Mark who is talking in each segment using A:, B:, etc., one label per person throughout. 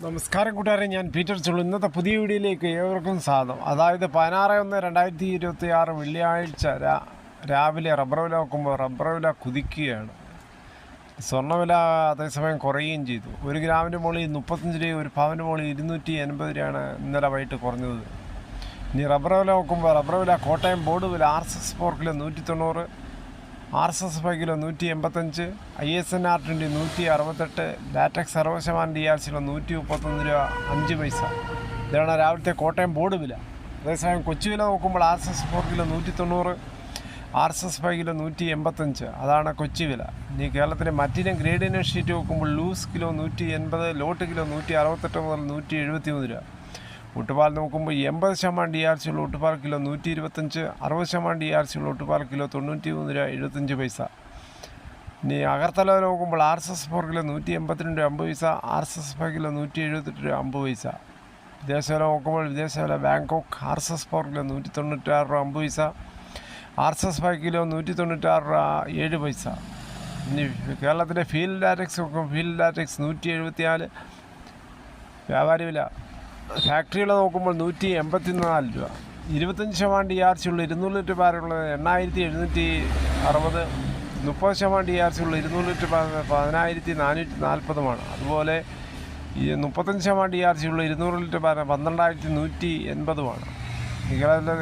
A: നമസ്കാരം കൂട്ടുകാരെ, ഞാൻ പീറ്റർ ചുള്ളു. ഇന്നത്തെ പുതിയ വീഡിയോയിലേക്ക് ഏവർക്കും സ്വാഗതം. അതായത് 16/1/2026 വെള്ളിയാഴ്ച രാവിലെ റബ്ബർ വില നോക്കുമ്പോൾ റബ്ബർ വില കുതിക്കുകയാണ്. സ്വർണ്ണവില അതേസമയം കുറയുകയും ചെയ്തു. 1 ഗ്രാമിൻ്റെ മുകളിൽ 35 രൂപ, 1 പവൻ്റെ മുകളിൽ 280 രൂപയാണ് ഇന്നലെ വൈകിട്ട് കുറഞ്ഞത്. ഇനി റബ്ബർ വില നോക്കുമ്പോൾ റബ്ബർ വില കോട്ടയം ബോർഡ് വില RSS 4 kilo 190, RSS 5 kilo 185, ISNR20 168, latex 60% DRC 131 രൂപ 5 പൈസ. ഇതാണ് രാവിലത്തെ കോട്ടയം ബോർഡ് വില. അതേസമയം കൊച്ചി വില നോക്കുമ്പോൾ RSS 4 കിലോ 190, RSS 5 കിലോ 185, അതാണ് കൊച്ചി വില. ഇനി കേരളത്തിലെ മറ്റിനം ഗ്രേഡിനം ഷീറ്റ് നോക്കുമ്പോൾ ലൂസ് കിലോ 180, ലോട്ട് കിലോ 168 മുതൽ 173 രൂപ. ഒട്ടുപാൽ നോക്കുമ്പോൾ 80% DRC ഉള്ള ഒട്ടുപാൽ കിലോ 125, 60% DRC ഉള്ള ഒട്ടുപാൽ കിലോ 93 രൂപ 75 പൈസ. ഇനി അകർത്തല നോക്കുമ്പോൾ RSS 4 കിലോ 182 രൂപ 50 പൈസ, RSS 5 കിലോ 178 രൂപ 50 പൈസ. വിദേശ വില നോക്കുമ്പോൾ വിദേശ വില ബാങ്കോക്ക് RSS 4 കിലോ 196 രൂപ 50 പൈസ, RSS 5 കിലോ 196 രൂപ 7 പൈസ. ഇനി കേരളത്തിലെ ഫീൽഡ് ലാറ്റക്സ് നോക്കുമ്പോൾ ഫീൽഡ് ലാറ്റക്സ് 174 വ്യാപാരി വില. ഫാക്ടറികൾ നോക്കുമ്പോൾ 184 രൂപ. 25% DRC ഉള്ള 200 ലിറ്റർ ബാരലുള്ളത് 8760, 30% DRC ഉള്ള 200 ലിറ്റർ 10440. അതുപോലെ ഈ 35% DRC ഉള്ള 200 ലിറ്റർ ബാരൽ 12180.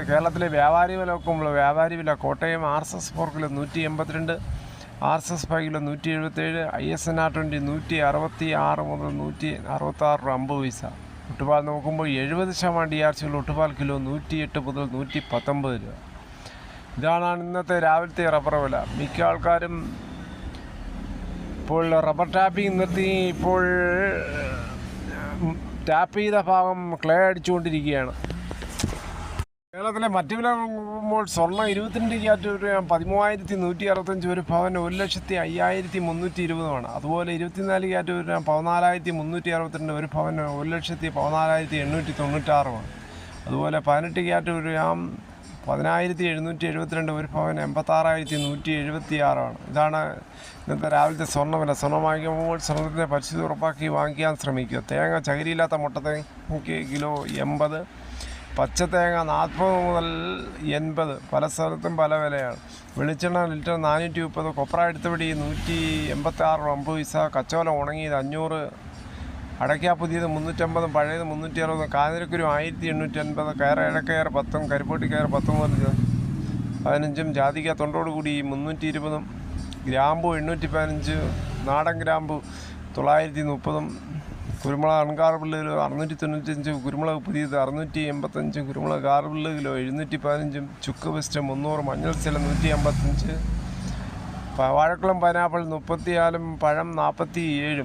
A: കേരളത്തിലെ വ്യാപാരി വില നോക്കുമ്പോൾ വ്യാപാരി വില Kottayam RSS 4 kilo 182, RSS 5 kilo 177, ISNR20 166 മുതൽ 166 രൂപ 50 പൈസ. ഒട്ടുപാൽ നോക്കുമ്പോൾ 70% DRC ഉള്ള ഒട്ടുപാൽ കിലോ 108 മുതൽ 119 രൂപ. ഇതാണ് ഇന്നത്തെ രാവിലത്തെ റബ്ബർ വില. മിക്ക ആൾക്കാരും ഇപ്പോൾ റബ്ബർ ടാപ്പിംഗ് നിർത്തി ഇപ്പോൾ ടാപ്പ് ചെയ്ത ഭാഗം ക്ലേ അടിച്ചുകൊണ്ടിരിക്കുകയാണ്. കേരളത്തിലെ മറ്റു വില നോക്കുമ്പോൾ സ്വർണ്ണം 22 ക്യാരറ്റ് രൂപ 13,165, 1 പവന് 1,05,320. അതുപോലെ 24 ക്യാരറ്റ് രൂപ 14,362, 1 പവന് 1,14,896. അതുപോലെ 18 ക്യാരറ്റ് രൂപ 10,772, 1 പവന് 86,176. ഇതാണ് ഇന്നത്തെ രാവിലത്തെ സ്വർണ്ണവില. സ്വർണ്ണം വാങ്ങിക്കുമ്പോൾ സ്വർണ്ണത്തിൻ്റെ പരിസ്ഥിതി ഉറപ്പാക്കി വാങ്ങിക്കാൻ ശ്രമിക്കുക. തേങ്ങ ചകിരിയില്ലാത്ത മുട്ടത്തേങ്ങയ്ക്ക് കിലോ 80, പച്ചത്തേങ്ങ 40 മുതൽ 80. പല സ്ഥലത്തും പല വിലയാണ്. വെളിച്ചെണ്ണ ലിറ്റർ 430, കൊപ്ര എടുത്തപടി 186 രൂപ 50 പൈസ. കച്ചോലം ഉണങ്ങിയത് 500, അടയ്ക്ക പുതിയത് 350, പഴയത് 360, കാഞ്ഞിരക്കുരു 1880, കയർ ഇഴക്കയർ 10, കരിപ്പൊട്ടി കയർ 10 മുതൽ 15, ജാതിക്ക തൊണ്ടോട് കൂടി 320, ഗ്രാമ്പു 815, നാടൻ ഗ്രാമ്പു 930, കുരുമുളക് അൺകാർബിള് കിലോ 695, കുരുമുളക് പുതിയത് 685, കുരുമുളക് കാർബിള് കിലോ 715, ചുക്ക് വെസ്റ്റ് 300, മഞ്ഞൾ ചില 155, വാഴക്കുളം പൈനാപ്പിൾ 34, പഴം 47.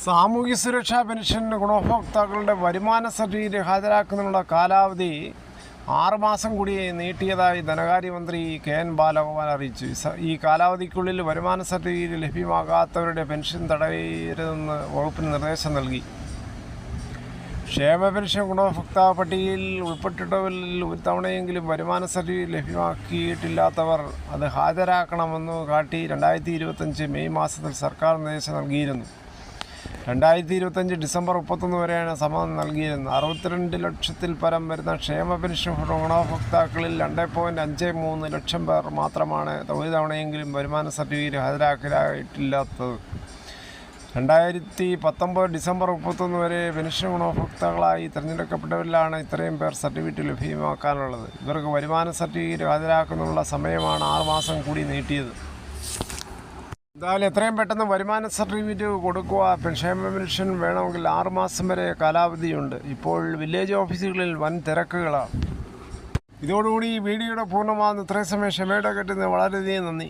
A: സാമൂഹ്യ സുരക്ഷാ പെൻഷൻ ഗുണഭോക്താക്കളുടെ വരുമാന സർട്ടിഫിക്കറ്റ് ഹാജരാക്കുന്നതിനുള്ള കാലാവധി 6 മാസം കൂടി നീട്ടിയതായി ധനകാര്യമന്ത്രി KN ബാലഗോപാൽ അറിയിച്ചു. ഈ കാലാവധിക്കുള്ളിൽ വരുമാന സർട്ടിഫിക്കറ്റ് ലഭ്യമാകാത്തവരുടെ പെൻഷൻ തടയരുതെന്ന് വകുപ്പിന് നിർദ്ദേശം നൽകി. ക്ഷേമ പെൻഷൻ ഗുണഭോക്താവ് പട്ടികയിൽ ഉൾപ്പെട്ടിട്ടവരിൽ ഒരു തവണയെങ്കിലും വരുമാന സർട്ടിഫിക്കറ്റ് ലഭ്യമാക്കിയിട്ടില്ലാത്തവർ അത് ഹാജരാക്കണമെന്ന് കാട്ടി 2025 മെയ് മാസത്തിൽ സർക്കാർ നിർദ്ദേശം നൽകിയിരുന്നു. 2025 ഡിസംബർ 31 വരെയാണ് സമയം നൽകിയിരുന്നത്. 62 ലക്ഷത്തിൽ പരം വരുന്ന ക്ഷേമ പെൻഷൻ ഗുണഭോക്താക്കളിൽ 2.53 ലക്ഷം പേർ മാത്രമാണ് ഒരു തവണയെങ്കിലും വരുമാന സർട്ടിഫിക്കറ്റ് ഹാജരാക്കിയിട്ടില്ലാത്തത്. 2019 ഡിസംബർ 31 വരെ പെൻഷൻ ഗുണഭോക്താക്കളായി തിരഞ്ഞെടുക്കപ്പെട്ടവരിലാണ് ഇത്രയും പേർ സർട്ടിഫിക്കറ്റ് ലഭ്യമാക്കാനുള്ളത്. ഇവർക്ക് വരുമാന സർട്ടിഫിക്കറ്റ് ഹാജരാക്കുന്നതിനുള്ള സമയമാണ് 6 മാസം കൂടി നീട്ടിയത്. എന്തായാലും എത്രയും പെട്ടെന്ന് വരുമാന സർട്ടിഫിക്കറ്റ് കൊടുക്കുക. ക്ഷേമ പെൻഷൻ വേണമെങ്കിൽ 6 മാസം വരെ കാലാവധിയുണ്ട്. ഇപ്പോൾ വില്ലേജ് ഓഫീസുകളിൽ വൻ തിരക്കുകളാണ്. ഇതോടുകൂടി ഈ വീഡിയോയുടെ പൂർണ്ണമാകുന്ന ഇത്രയും സമയം ക്ഷമയുടെ കെട്ടുന്നത് വളരെയധികം നന്ദി.